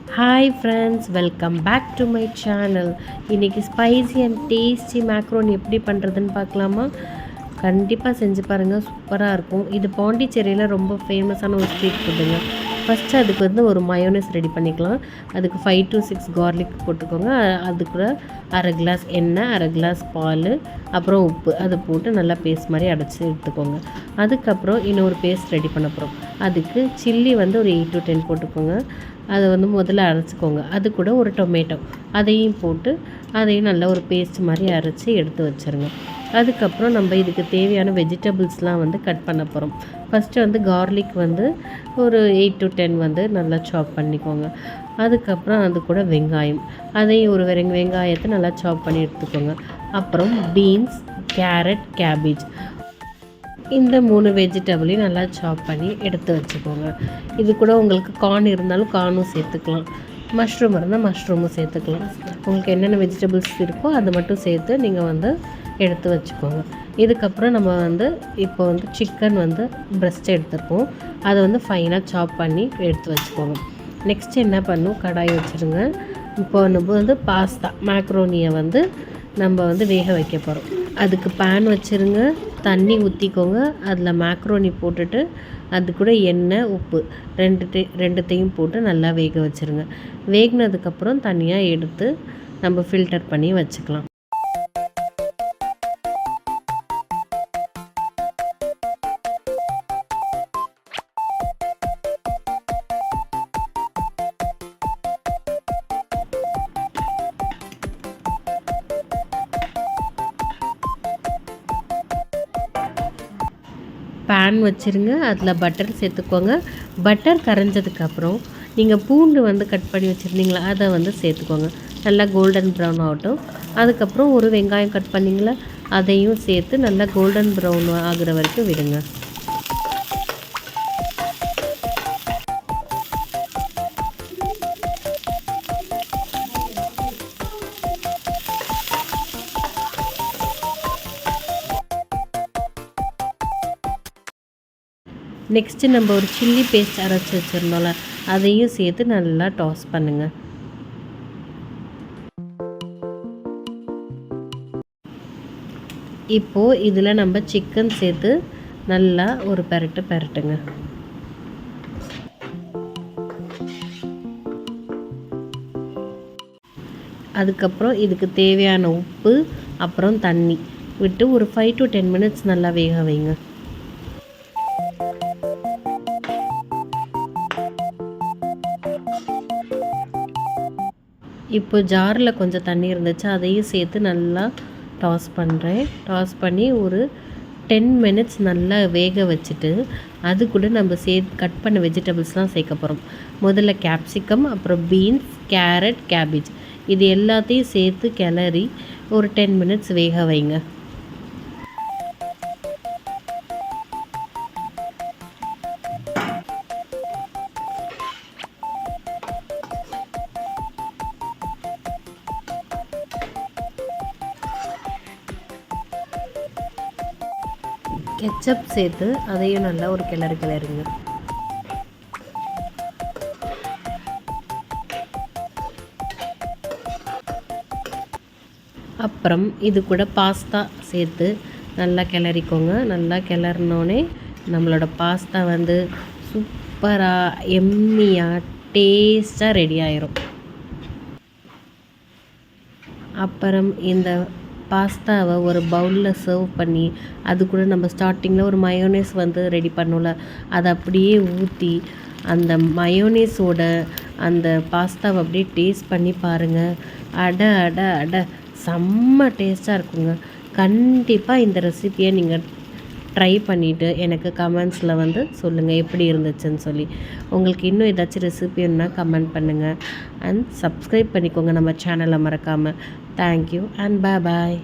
Hi friends, welcome back to my channel. இன்றைக்கி spicy and tasty macaroni எப்படி பண்ணுறதுன்னு பார்க்கலாமா? கண்டிப்பாக செஞ்சு பாருங்கள், சூப்பராக இருக்கும். இது பாண்டிச்சேரியில் ரொம்ப ஃபேமஸான ஒரு ஸ்ட்ரீட் ஃபுட்டுங்க. ஃபஸ்ட்டு அதுக்கு ஒரு மயோனஸ் ரெடி பண்ணிக்கலாம். அதுக்கு 5 to 6 கார்லிக் போட்டுக்கோங்க. அது கூட அரை கிளாஸ் எண்ணெய், அரை கிளாஸ் பால், அப்புறம் உப்பு, அதை போட்டு நல்லா பேஸ்ட் மாதிரி அடைச்சி எடுத்துக்கோங்க. அதுக்கப்புறம் இன்னொரு பேஸ்ட் ரெடி பண்ண போகிறோம். அதுக்கு சில்லி ஒரு 8 to 10 போட்டுக்கோங்க. அதை முதல்ல அரைச்சிக்கோங்க. அது கூட ஒரு டொமேட்டோ அதையும் போட்டு அதையும் நல்லா ஒரு பேஸ்ட் மாதிரி அரைச்சி எடுத்து வச்சுருங்க. அதுக்கப்புறம் நம்ம இதுக்கு தேவையான வெஜிடபிள்ஸ்லாம் கட் பண்ண போகிறோம். ஃபஸ்ட்டு கார்லிக் ஒரு 8 to 10 நல்லா சாப் பண்ணிக்கோங்க. அதுக்கப்புறம் அது கூட வெங்காயம், அதையும் ஒரு வெங்காயத்தை நல்லா சாப் பண்ணி எடுத்துக்கோங்க. அப்புறம் பீன்ஸ், கேரட், கேபேஜ், இந்த 3 வெஜிடபிளையும் நல்லா சாப் பண்ணி எடுத்து வச்சுக்கோங்க. இது கூட உங்களுக்கு கார்ன் இருந்தாலும் கார்னும் சேர்த்துக்கலாம், மஷ்ரூம் இருந்தால் மஷ்ரூமும் சேர்த்துக்கலாம். உங்களுக்கு என்னென்ன வெஜிடபிள்ஸ் இருக்கோ அதை மட்டும் சேர்த்து நீங்கள் எடுத்து வச்சுக்கோங்க. இதுக்கப்புறம் நம்ம இப்போ சிக்கன் பிரஸ்ட் எடுத்துருக்கோம். அதை ஃபைனாக சாப் பண்ணி எடுத்து வச்சுக்கோங்க. நெக்ஸ்ட் என்ன பண்ணும், கடாய் வச்சுருங்க. இப்போ நம்ம பாஸ்தா மேக்ரோனியை நம்ம வேக வைக்க போகிறோம். அதுக்கு பேன் வச்சுருங்க, தண்ணி ஊற்றிக்கோங்க. அதில் மேக்ரோனி போட்டுட்டு அது கூட எண்ணெய், உப்பு ரெண்டுத்தையும் போட்டு நல்லா வேக வச்சுருங்க. வேகினதுக்கப்புறம் தனியாக எடுத்து நம்ம ஃபில்டர் பண்ணி வச்சுக்கலாம். பேன் வச்சுருங்க, அதில் பட்டர் சேர்த்துக்கோங்க. பட்டர் கரைஞ்சதுக்கப்புறம் நீங்கள் பூண்டு கட் பண்ணி வச்சுருந்தீங்களா அதை சேர்த்துக்கோங்க. நல்லா கோல்டன் ப்ரௌன் ஆகட்டும். அதுக்கப்புறம் ஒரு வெங்காயம் கட் பண்ணிங்களா அதையும் சேர்த்து நல்லா கோல்டன் ப்ரௌன் ஆகிற வரைக்கும் விடுங்க. நெக்ஸ்ட்டு நம்ம ஒரு சில்லி பேஸ்ட் அரைச்சி வச்சுருந்தோம்ல அதையும் சேர்த்து நல்லா டாஸ் பண்ணுங்கள். இப்போது இதில் நம்ம சிக்கன் சேர்த்து நல்லா ஒரு பெரட்டுங்க. அதுக்கப்புறம் இதுக்கு தேவையான உப்பு, அப்புறம் தண்ணி விட்டு ஒரு 5 to 10 minutes நல்லா வேக வைங்க. இப்போ ஜாரில் கொஞ்சம் தண்ணி இருந்துச்சு, அதையும் சேர்த்து நல்லா டாஸ் பண்ணி ஒரு 10 minutes நல்லா வேக வச்சுட்டு அது கூட நம்ம கட் பண்ண வெஜிடபிள்ஸ்லாம் சேர்க்க போகிறோம். முதல்ல கேப்சிகம், அப்புறம் பீன்ஸ், கேரட், கேபேஜ், இது எல்லாத்தையும் சேர்த்து கிளறி ஒரு 10 minutes வேக வைங்க. கெச்சப் சேர்த்து அதையும் நல்லா ஒரு கிளறுங்க. அப்புறம் இது கூட பாஸ்தா சேர்த்து நல்லா கிளறிக்கோங்க. நல்லா கிளறினோடனே நம்மளோட பாஸ்தா சூப்பராக எம்மியாக டேஸ்ட்டாக ரெடி ஆயிரும். அப்புறம் இந்த பாஸ்தாவை ஒரு பவுலில் சர்வ் பண்ணி அது கூட நம்ம ஸ்டார்டிங்கில் ஒரு மயோனேஸ் ரெடி பண்ணோம்ல அதை அப்படியே ஊற்றி அந்த மயோனேஸோட அந்த பாஸ்தாவை அப்படியே டேஸ்ட் பண்ணி பாருங்கள். அட அட அட செம்ம டேஸ்ட்டாக இருக்குங்க. கண்டிப்பாக இந்த ரெசிபியை நீங்கள் ட்ரை பண்ணிவிட்டு எனக்கு கமெண்ட்ஸில் சொல்லுங்கள் எப்படி இருந்துச்சுன்னு சொல்லி. உங்களுக்கு இன்னும் ஏதாச்சும் ரெசிபி வேணுன்னா கமெண்ட் பண்ணுங்கள். அண்ட் சப்ஸ்கிரைப் பண்ணிக்கோங்க நம்ம சேனலை மறக்காமல். Thank you and bye.